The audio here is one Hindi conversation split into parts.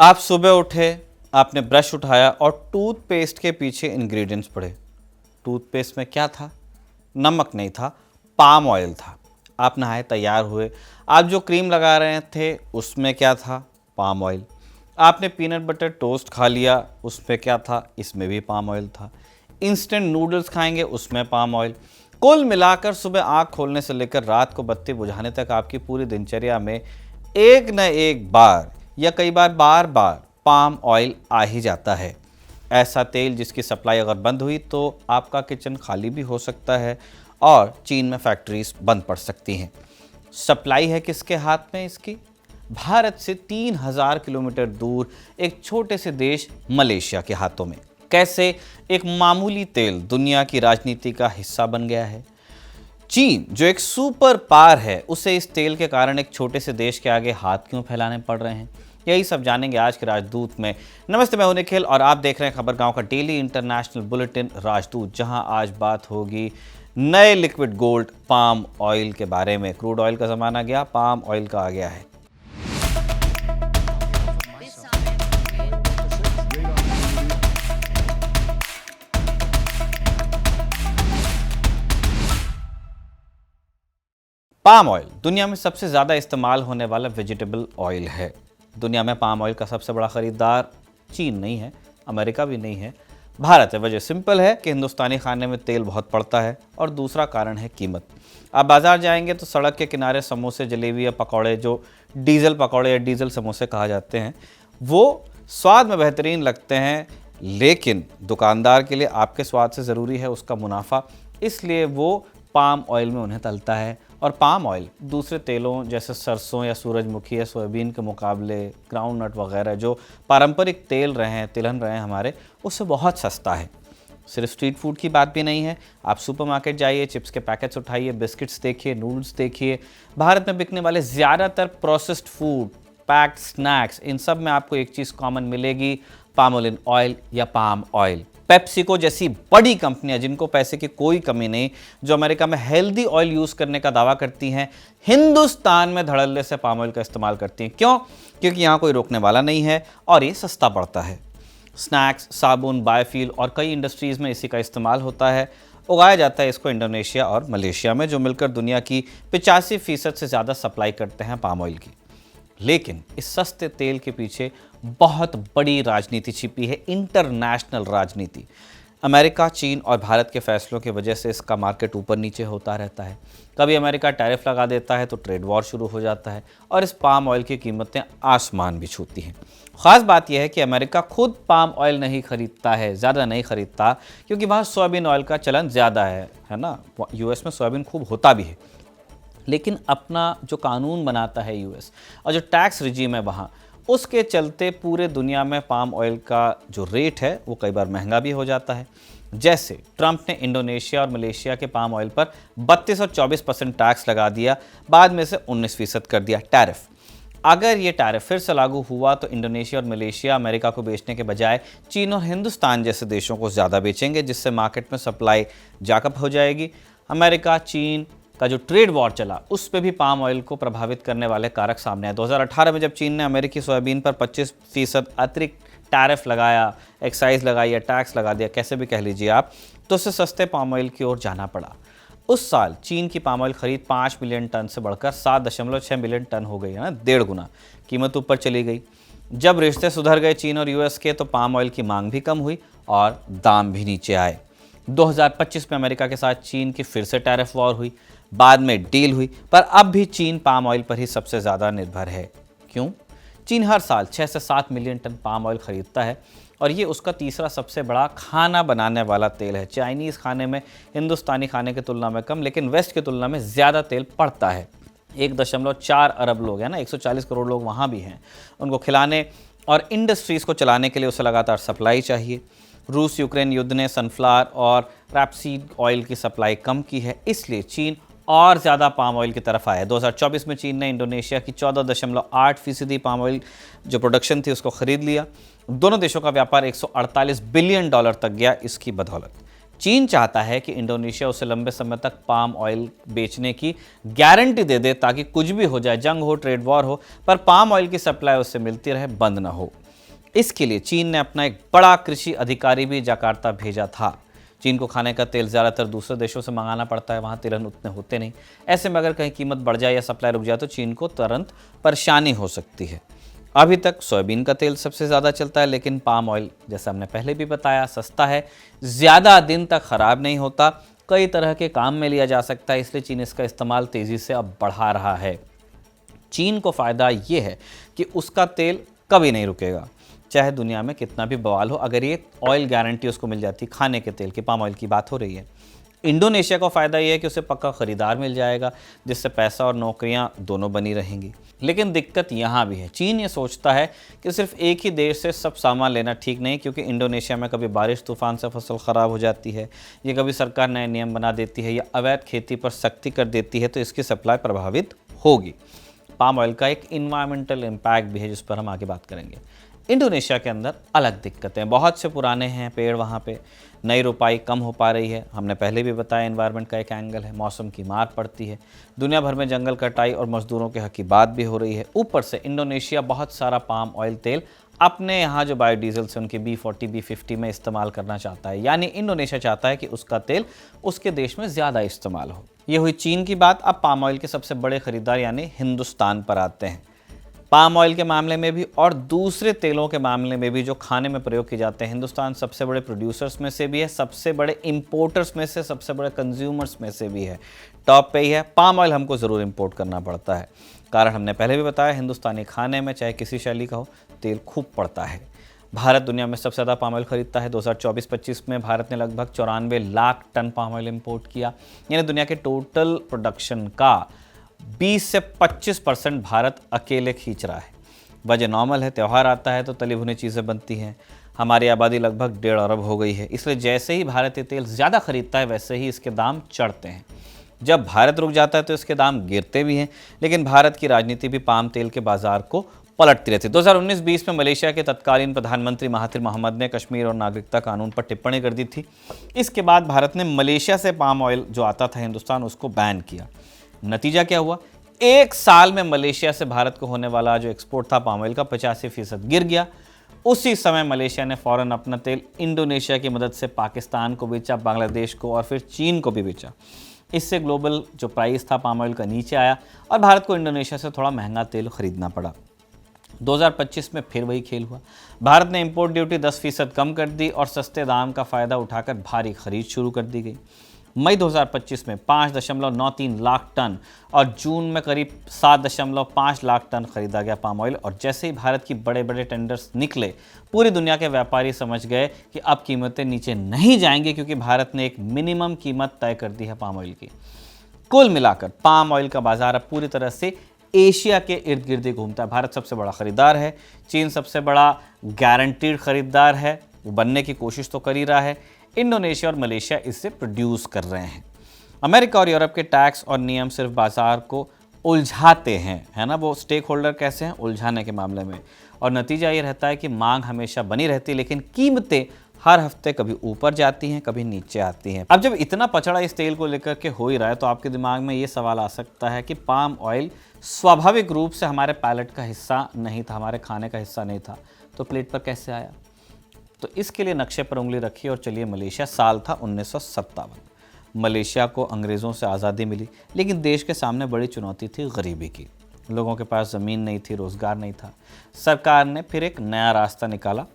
आप सुबह उठे, आपने ब्रश उठाया और टूथपेस्ट के पीछे इंग्रेडिएंट्स पढ़े। टूथपेस्ट में क्या था? नमक नहीं था, पाम ऑयल था। आप नहाए तैयार हुए, आप जो क्रीम लगा रहे थे उसमें क्या था? Palm oil. आपने पीनट बटर टोस्ट खा लिया, उसमें क्या था? इसमें भी पाम ऑयल था। इंस्टेंट नूडल्स खाएंगे, उसमें पाम ऑयल। कुल मिलाकर सुबह आँख खोलने से लेकर रात को बत्ती बुझाने तक आपकी पूरी दिनचर्या में एक न एक बार या कई बार बार बार पाम ऑयल आ ही जाता है। ऐसा तेल जिसकी सप्लाई अगर बंद हुई तो आपका किचन खाली भी हो सकता है और चीन में फैक्ट्रीज बंद पड़ सकती हैं। सप्लाई है किसके हाथ में इसकी? भारत से 3000 किलोमीटर दूर एक छोटे से देश मलेशिया के हाथों में। कैसे एक मामूली तेल दुनिया की राजनीति का हिस्सा बन गया है? चीन जो एक सुपर पावर है, उसे इस तेल के कारण एक छोटे से देश के आगे हाथ क्यों फैलाने पड़ रहे हैं? यही सब जानेंगे आज के राजदूत में। नमस्ते, मैं हूं निखिल और आप देख रहे हैं खबर गांव का डेली इंटरनेशनल बुलेटिन राजदूत, जहां आज बात होगी नए लिक्विड गोल्ड पाम ऑयल के बारे में। क्रूड ऑयल का जमाना गया, पाम ऑयल का आ गया है। पाम ऑयल दुनिया में सबसे ज़्यादा इस्तेमाल होने वाला वेजिटेबल ऑयल है। दुनिया में पाम ऑयल का सबसे बड़ा ख़रीदार चीन नहीं है, अमेरिका भी नहीं है, भारत है। वजह सिंपल है कि हिंदुस्तानी खाने में तेल बहुत पड़ता है और दूसरा कारण है कीमत। आप बाज़ार जाएंगे तो सड़क के किनारे समोसे, जलेबी या पकौड़े, जो डीजल पकौड़े या डीजल समोसे कहा जाते हैं, वो स्वाद में बेहतरीन लगते हैं, लेकिन दुकानदार के लिए आपके स्वाद से ज़रूरी है उसका मुनाफा, इसलिए वो पाम ऑयल में उन्हें तलता है। और पाम ऑयल दूसरे तेलों जैसे सरसों या सूरजमुखी या सोयाबीन के मुकाबले, ग्राउंडनट वगैरह जो पारंपरिक तेल रहे हैं, तिलहन रहे हैं हमारे, उससे बहुत सस्ता है। सिर्फ स्ट्रीट फूड की बात भी नहीं है। आप सुपरमार्केट जाइए, चिप्स के पैकेट्स उठाइए, बिस्किट्स देखिए, नूडल्स देखिए, भारत में बिकने वाले ज़्यादातर प्रोसेस्ड फूड, पैक्ड स्नैक्स, इन सब में आपको एक चीज़ कॉमन मिलेगी, पामोलिन ऑयल या पाम ऑयल। पेप्सिको जैसी बड़ी कंपनियां जिनको पैसे की कोई कमी नहीं, जो अमेरिका में हेल्दी ऑयल यूज़ करने का दावा करती हैं, हिंदुस्तान में धड़ल्ले से पाम ऑयल का इस्तेमाल करती हैं। क्यों? क्योंकि यहाँ कोई रोकने वाला नहीं है और ये सस्ता पड़ता है। स्नैक्स, साबुन, बायोफ्यूल और कई इंडस्ट्रीज़ में इसी का इस्तेमाल होता है। उगाया जाता है इसको इंडोनेशिया और मलेशिया में, जो मिलकर दुनिया की 85% से ज़्यादा सप्लाई करते हैं पाम ऑयल की। लेकिन इस सस्ते तेल के पीछे बहुत बड़ी राजनीति छिपी है, इंटरनेशनल राजनीति। अमेरिका, चीन और भारत के फैसलों की वजह से इसका मार्केट ऊपर नीचे होता रहता है। कभी अमेरिका टैरिफ लगा देता है तो ट्रेड वॉर शुरू हो जाता है और इस पाम ऑयल की कीमतें आसमान भी छूती हैं। ख़ास बात यह है कि अमेरिका खुद पाम ऑयल नहीं खरीदता है, ज़्यादा नहीं खरीदता, क्योंकि वहाँ सोयाबीन ऑयल का चलन ज़्यादा है ना। यूएस में सोयाबीन खूब होता भी है, लेकिन अपना जो कानून बनाता है यूएस और जो टैक्स रिजीम है वहाँ, उसके चलते पूरे दुनिया में पाम ऑयल का जो रेट है वो कई बार महंगा भी हो जाता है। जैसे ट्रंप ने इंडोनेशिया और मलेशिया के पाम ऑयल पर 32 और 24% टैक्स लगा दिया, बाद में से 19% कर दिया टैरिफ। अगर ये टैरिफ फिर से लागू हुआ तो इंडोनेशिया और मलेशिया अमेरिका को बेचने के बजाय चीन और हिंदुस्तान जैसे देशों को ज़्यादा बेचेंगे, जिससे मार्केट में सप्लाई जैकअप हो जाएगी। अमेरिका चीन का जो ट्रेड वॉर चला, उस पे भी पाम ऑयल को प्रभावित करने वाले कारक सामने आए। 2018 में जब चीन ने अमेरिकी सोयाबीन पर 25% अतिरिक्त टैरिफ लगाया, एक्साइज लगाई या टैक्स लगा दिया, कैसे भी कह लीजिए आप, तो उससे सस्ते पाम ऑयल की ओर जाना पड़ा। उस साल चीन की पाम ऑयल खरीद 5 मिलियन टन से बढ़कर 7.6 मिलियन टन हो गई है ना, 1.5 गुना कीमत ऊपर चली गई। जब रिश्ते सुधर गए चीन और यूएस के, तो पाम ऑयल की मांग भी कम हुई और दाम भी नीचे आए। 2025 में अमेरिका के साथ चीन की फिर से टैरिफ वॉर हुई, बाद में डील हुई, पर अब भी चीन पाम ऑयल पर ही सबसे ज़्यादा निर्भर है। क्यों? चीन हर साल 6 से 7 मिलियन टन पाम ऑयल खरीदता है और ये उसका तीसरा सबसे बड़ा खाना बनाने वाला तेल है। चाइनीज़ खाने में हिंदुस्तानी खाने की तुलना में कम, लेकिन वेस्ट की तुलना में ज़्यादा तेल पड़ता है। 1.4 अरब लोग हैं ना, 140 करोड़ लोग वहाँ भी हैं, उनको खिलाने और इंडस्ट्रीज़ को चलाने के लिए उसे लगातार सप्लाई चाहिए। रूस यूक्रेन युद्ध ने सनफ्लावर और रैपसीड ऑयल की सप्लाई कम की है, इसलिए चीन और ज़्यादा पाम ऑयल की तरफ आया। 2024 में चीन ने इंडोनेशिया की 14.8% पाम ऑयल जो प्रोडक्शन थी उसको खरीद लिया। दोनों देशों का व्यापार 148 बिलियन डॉलर तक गया इसकी बदौलत। चीन चाहता है कि इंडोनेशिया उसे लंबे समय तक पाम ऑयल बेचने की गारंटी दे ताकि कुछ भी हो जाए, जंग हो, ट्रेड वॉर हो, पर पाम ऑयल की सप्लाई उससे मिलती रहे, बंद ना हो। इसके लिए चीन ने अपना एक बड़ा कृषि अधिकारी भी जकार्ता भेजा था। चीन को खाने का तेल ज़्यादातर दूसरे देशों से मंगाना पड़ता है, वहाँ तिलहन उतने होते नहीं। ऐसे में अगर कहीं कीमत बढ़ जाए या सप्लाई रुक जाए तो चीन को तुरंत परेशानी हो सकती है। अभी तक सोयाबीन का तेल सबसे ज़्यादा चलता है, लेकिन पाम ऑयल जैसा हमने पहले भी बताया सस्ता है, ज़्यादा दिन तक ख़राब नहीं होता, कई तरह के काम में लिया जा सकता है, इसलिए चीन इसका इस्तेमाल तेज़ी से अब बढ़ा रहा है। चीन को फ़ायदा ये है कि उसका तेल कभी नहीं रुकेगा, चाहे दुनिया में कितना भी बवाल हो। अगर ये ऑयल गारंटी उसको मिल जाती, खाने के तेल की, पाम ऑयल की बात हो रही है। इंडोनेशिया को फ़ायदा ये है कि उसे पक्का ख़रीदार मिल जाएगा, जिससे पैसा और नौकरियां दोनों बनी रहेंगी। लेकिन दिक्कत यहाँ भी है, चीन ये सोचता है कि सिर्फ एक ही देश से सब सामान लेना ठीक नहीं, क्योंकि इंडोनेशिया में कभी बारिश तूफान से फसल ख़राब हो जाती है, या कभी सरकार नए नियम बना देती है, या अवैध खेती पर सख्ती कर देती है, तो इसकी सप्लाई प्रभावित होगी। पाम ऑयल का एक इन्वायरमेंटल इम्पैक्ट भी है, जिस पर हम आगे बात करेंगे। इंडोनेशिया के अंदर अलग दिक्कतें, बहुत से पुराने हैं पेड़, वहाँ पे नई रोपाई कम हो पा रही है। हमने पहले भी बताया एनवायरनमेंट का एक एंगल है, मौसम की मार पड़ती है, दुनिया भर में जंगल कटाई और मजदूरों के हक की बात भी हो रही है। ऊपर से इंडोनेशिया बहुत सारा पाम ऑयल तेल अपने यहाँ जो बायोडीजल से उनके B40 B50 में इस्तेमाल करना चाहता है, यानी इंडोनेशिया चाहता है कि उसका तेल उसके देश में ज़्यादा इस्तेमाल हो। ये हुई चीन की बात। अब पाम ऑयल के सबसे बड़े खरीदार यानी हिंदुस्तान पर आते हैं। पाम ऑयल के मामले में भी और दूसरे तेलों के मामले में भी जो खाने में प्रयोग किए जाते हैं, हिंदुस्तान सबसे बड़े प्रोड्यूसर्स में से भी है, सबसे बड़े इंपोर्टर्स में से, सबसे बड़े कंज्यूमर्स में से भी है, टॉप पे ही है। पाम ऑयल हमको ज़रूर इंपोर्ट करना पड़ता है, कारण हमने पहले भी बताया हिंदुस्तानी खाने में चाहे किसी शैली का हो तेल खूब पड़ता है। भारत दुनिया में सबसे ज़्यादा पाम ऑयल खरीदता है। 2024-25 में भारत ने लगभग 94 lakh ton palm oil import किया, यानी दुनिया के टोटल प्रोडक्शन का 20 से 25% भारत अकेले खींच रहा है। वजह नॉर्मल है, त्यौहार आता है तो तली भुनी चीज़ें बनती हैं। हमारी आबादी लगभग 1.5 अरब हो गई है, इसलिए जैसे ही भारत ये तेल ज़्यादा खरीदता है वैसे ही इसके दाम चढ़ते हैं। जब भारत रुक जाता है तो इसके दाम गिरते भी हैं, लेकिन भारत की राजनीति भी पाम तेल के बाजार को पलटती रहती है। 2019-20 में मलेशिया के तत्कालीन प्रधानमंत्री महाथिर मोहम्मद ने कश्मीर और नागरिकता कानून पर टिप्पणी कर दी थी। इसके बाद भारत ने मलेशिया से पाम ऑयल जो आता था हिंदुस्तान, उसको बैन किया। नतीजा क्या हुआ? एक साल में मलेशिया से भारत को होने वाला जो एक्सपोर्ट था पाम ऑयल का 85% गिर गया। उसी समय मलेशिया ने फौरन अपना तेल इंडोनेशिया की मदद से पाकिस्तान को बेचा, बांग्लादेश को और फिर चीन को भी बेचा। इससे ग्लोबल जो प्राइस था पाम ऑयल का नीचे आया और भारत को इंडोनेशिया से थोड़ा महंगा तेल खरीदना पड़ा। 2025 में फिर वही खेल हुआ। भारत ने इंपोर्ट ड्यूटी 10% कम कर दी और सस्ते दाम का फ़ायदा उठाकर भारी खरीद शुरू कर दी गई। मई 2025 में 5.93 लाख टन और जून में करीब 7.5 लाख टन खरीदा गया पाम ऑयल। और जैसे ही भारत की बड़े बड़े टेंडर्स निकले, पूरी दुनिया के व्यापारी समझ गए कि अब कीमतें नीचे नहीं जाएंगी, क्योंकि भारत ने एक मिनिमम कीमत तय कर दी है पाम ऑयल की। कुल मिलाकर पाम ऑयल का बाजार अब पूरी तरह से एशिया के इर्द गिर्द ही घूमता है। भारत सबसे बड़ा खरीदार है, चीन सबसे बड़ा गारंटीड खरीदार है, वो बनने की कोशिश तो कर ही रहा है। इंडोनेशिया और मलेशिया इससे प्रोड्यूस कर रहे हैं। अमेरिका और यूरोप के टैक्स और नियम सिर्फ बाजार को उलझाते हैं, है ना। वो स्टेक होल्डर कैसे हैं उलझाने के मामले में, और नतीजा ये रहता है कि मांग हमेशा बनी रहती है, लेकिन कीमतें हर हफ्ते कभी ऊपर जाती हैं, कभी नीचे आती हैं। अब जब इतना पचड़ा इस तेल को लेकर के हो ही रहा है, तो आपके दिमाग में ये सवाल आ सकता है कि पाम ऑयल स्वाभाविक रूप से हमारे पैलेट का हिस्सा नहीं था, हमारे खाने का हिस्सा नहीं था, तो प्लेट पर कैसे आया? तो इसके लिए नक्शे पर उंगली रखिए और चलिए मलेशिया। साल था 1957। मलेशिया को अंग्रेज़ों से आज़ादी मिली, लेकिन देश के सामने बड़ी चुनौती थी गरीबी की। लोगों के पास ज़मीन नहीं थी, रोज़गार नहीं था। सरकार ने फिर एक नया रास्ता निकाला।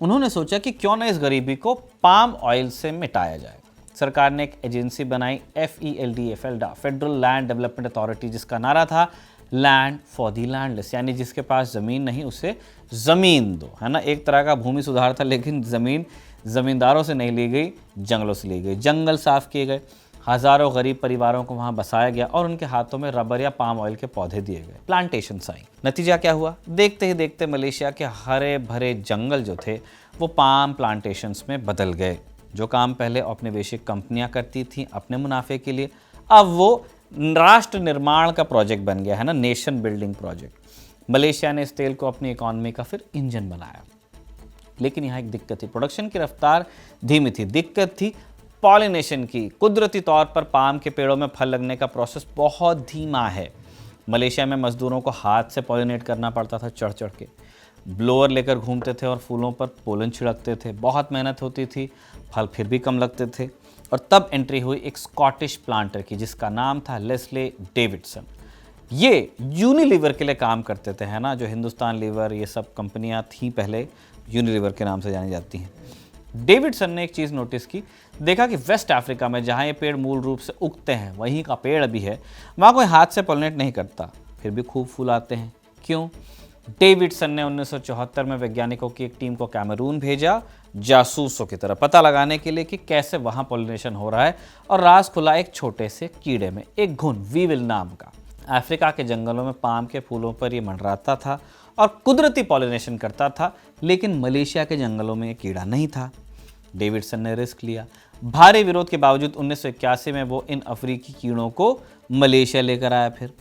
उन्होंने सोचा कि क्यों न इस गरीबी को पाम ऑयल से मिटाया जाए। सरकार ने एक एजेंसी बनाई, FELDA, federal land development authority, जिसका नारा था लैंड फॉर दी लैंडलेस, यानी जिसके पास ज़मीन नहीं उसे ज़मीन दो, है ना। एक तरह का भूमि सुधार था, लेकिन ज़मीन ज़मींदारों से नहीं ली गई, जंगलों से ली गई। जंगल साफ़ किए गए, हज़ारों गरीब परिवारों को वहाँ बसाया गया और उनके हाथों में रबर या पाम ऑयल के पौधे दिए गए, प्लांटेशंस आई। नतीजा क्या हुआ? देखते ही देखते मलेशिया के हरे भरे जंगल जो थे वो पाम प्लांटेशंस में बदल गए। जो काम पहले औपनिवेशिक कंपनियां करती थीं अपने मुनाफे के लिए, अब वो राष्ट्र निर्माण का प्रोजेक्ट बन गया, है ना, नेशन बिल्डिंग प्रोजेक्ट। मलेशिया ने इस तेल को अपनी इकॉनमी का फिर इंजन बनाया। लेकिन यहाँ एक दिक्कत थी, प्रोडक्शन की रफ्तार धीमी थी। दिक्कत थी पॉलिनेशन की। कुदरती तौर पर पाम के पेड़ों में फल लगने का प्रोसेस बहुत धीमा है। मलेशिया में मजदूरों को हाथ से पॉलिनेट करना पड़ता था, चढ़ चढ़ के। ब्लोअर लेकर घूमते थे और फूलों पर पोलन छिड़कते थे। बहुत मेहनत होती थी, फल फिर भी कम लगते थे। और तब एंट्री हुई एक स्कॉटिश प्लांटर की, जिसका नाम था लेस्ले डेविडसन। ये यूनिलीवर के लिए काम करते थे, है ना, जो हिंदुस्तान लीवर ये सब कंपनियां थी पहले, यूनिलीवर के नाम से जानी जाती हैं। डेविडसन ने एक चीज़ नोटिस की, देखा कि वेस्ट अफ्रीका में जहाँ ये पेड़ मूल रूप से उगते हैं, वहीं का पेड़ अभी है, वहाँ कोई हाथ से पॉलिनेट नहीं करता, फिर भी खूब फूल आते हैं। क्यों? डेविडसन ने 1974 में वैज्ञानिकों की एक टीम को कैमरून भेजा, जासूसों की तरह पता लगाने के लिए कि कैसे वहाँ पॉलिनेशन हो रहा है, और राज खुला एक छोटे से कीड़े में, एक घुन वीविल नाम का। अफ्रीका के जंगलों में पाम के फूलों पर ये मंडराता था और कुदरती पॉलिनेशन करता था, लेकिन मलेशिया के जंगलों में ये कीड़ा नहीं था। डेविडसन ने रिस्क लिया। भारी विरोध के बावजूद 1981 में वो इन अफ्रीकी कीड़ों को मलेशिया लेकर आया। फिर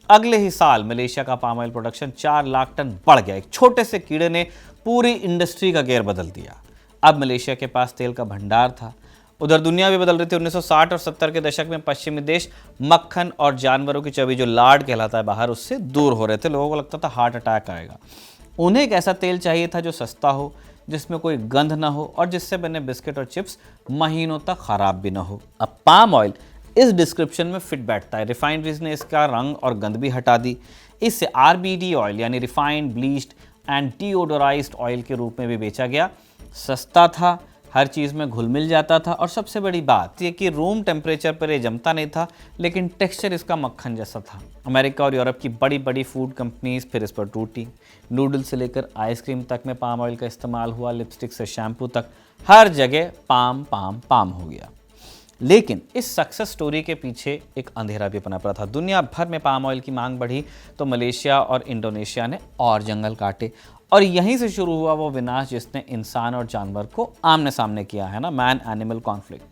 अगले ही साल मलेशिया का palm oil production 4 lakh ton बढ़ गया। एक छोटे से कीड़े ने पूरी इंडस्ट्री का गेयर बदल दिया। अब मलेशिया के पास तेल का भंडार था। उधर दुनिया भी बदल रही थी। 1960 और 70 के दशक में पश्चिमी देश मक्खन और जानवरों की चर्बी, जो लार्ड कहलाता है बाहर, उससे दूर हो रहे थे। लोगों को लगता था हार्ट अटैक आएगा। उन्हें एक ऐसा तेल चाहिए था जो सस्ता हो, जिसमें कोई गंध ना हो और जिससे बने बिस्किट और चिप्स महीनों तक खराब भी ना हो। अब पाम ऑयल इस डिस्क्रिप्शन में फिट बैठता है। रिफाइनरीज ने इसका रंग और गंध भी हटा दी। इससे आरबीडी ऑयल यानी रिफाइंड, ब्लीच्ड एंड डिओडोराइज्ड ऑयल के रूप में भी बेचा गया। सस्ता था, हर चीज़ में घुल मिल जाता था, और सबसे बड़ी बात यह कि रूम टेम्परेचर पर ये जमता नहीं था, लेकिन टेक्सचर इसका मक्खन जैसा था। अमेरिका और यूरोप की बड़ी बड़ी फूड कंपनीज फिर इस पर टूटी। नूडल से लेकर आइसक्रीम तक में पाम ऑयल का इस्तेमाल हुआ, लिपस्टिक से शैम्पू तक, हर जगह पाम पाम पाम हो गया। लेकिन इस सक्सेस स्टोरी के पीछे एक अंधेरा भी पनप रहा था। दुनिया भर में पाम ऑयल की मांग बढ़ी तो मलेशिया और इंडोनेशिया ने और जंगल काटे, और यहीं से शुरू हुआ वो विनाश जिसने इंसान और जानवर को आमने सामने किया, है ना, मैन एनिमल कॉन्फ्लिक्ट।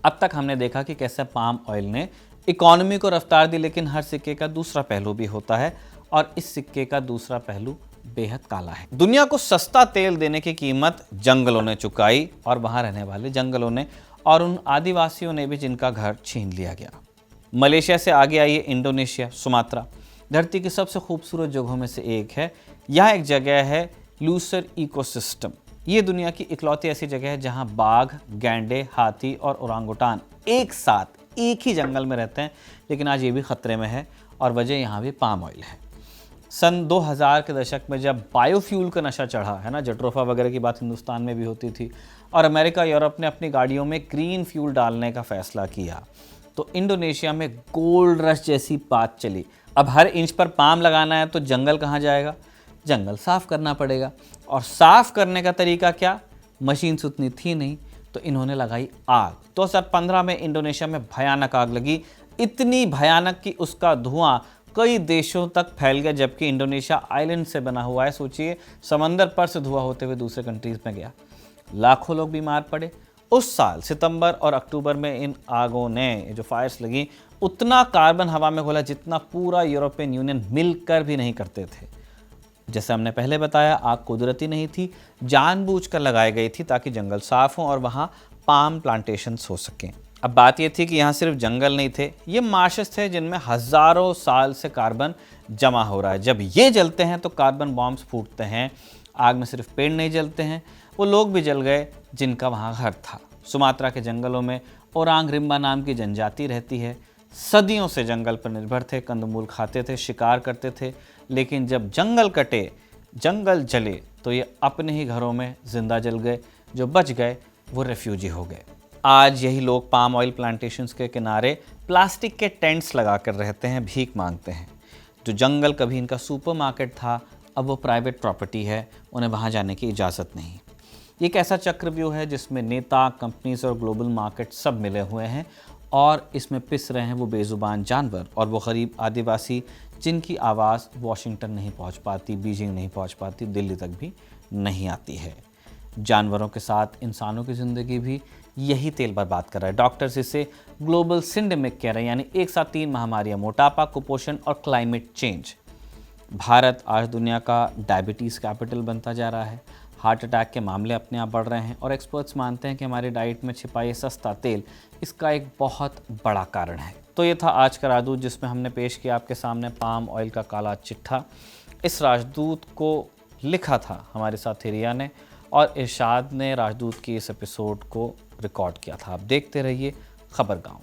अब तक हमने देखा कि कैसे पाम ऑयल ने इकोनॉमी को रफ्तार दी, लेकिन हर सिक्के का दूसरा पहलू भी होता है, और इस सिक्के का दूसरा पहलू बेहद काला है। दुनिया को सस्ता तेल देने की कीमत जंगलों ने चुकाई, और वहां रहने वाले जंगलों ने, और उन आदिवासियों ने भी जिनका घर छीन लिया गया। मलेशिया से आगे आइए इंडोनेशिया, सुमात्रा, धरती की सबसे खूबसूरत जगहों में से एक है। यहाँ एक जगह है लूसर इकोसिस्टम। ये दुनिया की इकलौती ऐसी जगह है जहाँ बाघ, गैंडे, हाथी और ओरांगुटान एक साथ एक ही जंगल में रहते हैं, लेकिन आज ये भी खतरे में है, और वजह यहाँ भी पाम ऑयल है। सन 2000 के दशक में जब बायोफ्यूल का नशा चढ़ा, है ना, जट्रोफा वगैरह की बात हिंदुस्तान में भी होती थी, और अमेरिका, यूरोप ने अपनी गाड़ियों में ग्रीन फ्यूल डालने का फैसला किया, तो इंडोनेशिया में गोल्ड रश जैसी बात चली। अब हर इंच पर पाम लगाना है तो जंगल कहाँ जाएगा? जंगल साफ करना पड़ेगा। और साफ करने का तरीका क्या? मशीन से उतनी थी नहीं, तो इन्होंने लगाई आग। 2015 में इंडोनेशिया में भयानक आग लगी, इतनी भयानक कि उसका धुआं कई देशों तक फैल गया, जबकि इंडोनेशिया आइलैंड से बना हुआ है। सोचिए, समंदर पर से धुआं होते हुए दूसरे कंट्रीज में गया, लाखों लोग बीमार पड़े। उस साल सितंबर और अक्टूबर में इन आगों ने, जो फायर्स लगी, उतना कार्बन हवा में घोला जितना पूरा यूरोपियन यूनियन मिलकर भी नहीं करते थे। जैसे हमने पहले बताया, आग कुदरती नहीं थी, जानबूझकर लगाई गई थी ताकि जंगल साफ हों और वहाँ पाम प्लांटेशंस हो सकें। अब बात ये थी कि यहाँ सिर्फ जंगल नहीं थे, ये मार्शेस थे जिनमें हज़ारों साल से कार्बन जमा हो रहा है। जब ये जलते हैं तो कार्बन बॉम्ब्स फूटते हैं। आग में सिर्फ पेड़ नहीं जलते हैं, वो लोग भी जल गए जिनका वहाँ घर था। सुमात्रा के जंगलों में ओरांग रिम्बा नाम की जनजाति रहती है। सदियों से जंगल पर निर्भर थे, कंदमूल खाते थे, शिकार करते थे, लेकिन जब जंगल कटे, जंगल जले, तो ये अपने ही घरों में जिंदा जल गए। जो बच गए वो रेफ्यूजी हो गए। आज यही लोग पाम ऑयल प्लांटेशंस के किनारे प्लास्टिक के टेंट्स लगा कर रहते हैं, भीख मांगते हैं। जो जंगल कभी इनका सुपरमार्केट था, अब वो प्राइवेट प्रॉपर्टी है, उन्हें वहाँ जाने की इजाज़त नहीं। ये एक ऐसा चक्रव्यूह है जिसमें नेता, कंपनीज और ग्लोबल मार्केट सब मिले हुए हैं, और इसमें पिस रहे हैं वो बेजुबान जानवर और वो गरीब आदिवासी जिनकी आवाज़ वॉशिंगटन नहीं पहुंच पाती, बीजिंग नहीं पहुंच पाती, दिल्ली तक भी नहीं आती है। जानवरों के साथ इंसानों की ज़िंदगी भी यही तेल बर्बाद कर रहा है। डॉक्टर्स इसे ग्लोबल सिंडेमिक कह रहे हैं, यानी एक साथ 3 महामारियाँ, मोटापा, कुपोषण और क्लाइमेट चेंज। भारत आज दुनिया का डायबिटीज़ कैपिटल बनता जा रहा है। हार्ट अटैक के मामले अपने आप बढ़ रहे हैं, और एक्सपर्ट्स मानते हैं कि हमारी डाइट में छिपा ये सस्ता तेल इसका एक बहुत बड़ा कारण है। तो ये था आज का राजदूत, जिसमें हमने पेश किया आपके सामने पाम ऑयल का काला चिट्ठा। इस राजदूत को लिखा था हमारे साथी रिया ने, और इरशाद ने राजदूत की इस एपिसोड को रिकॉर्ड किया था। आप देखते रहिए खबरगांव।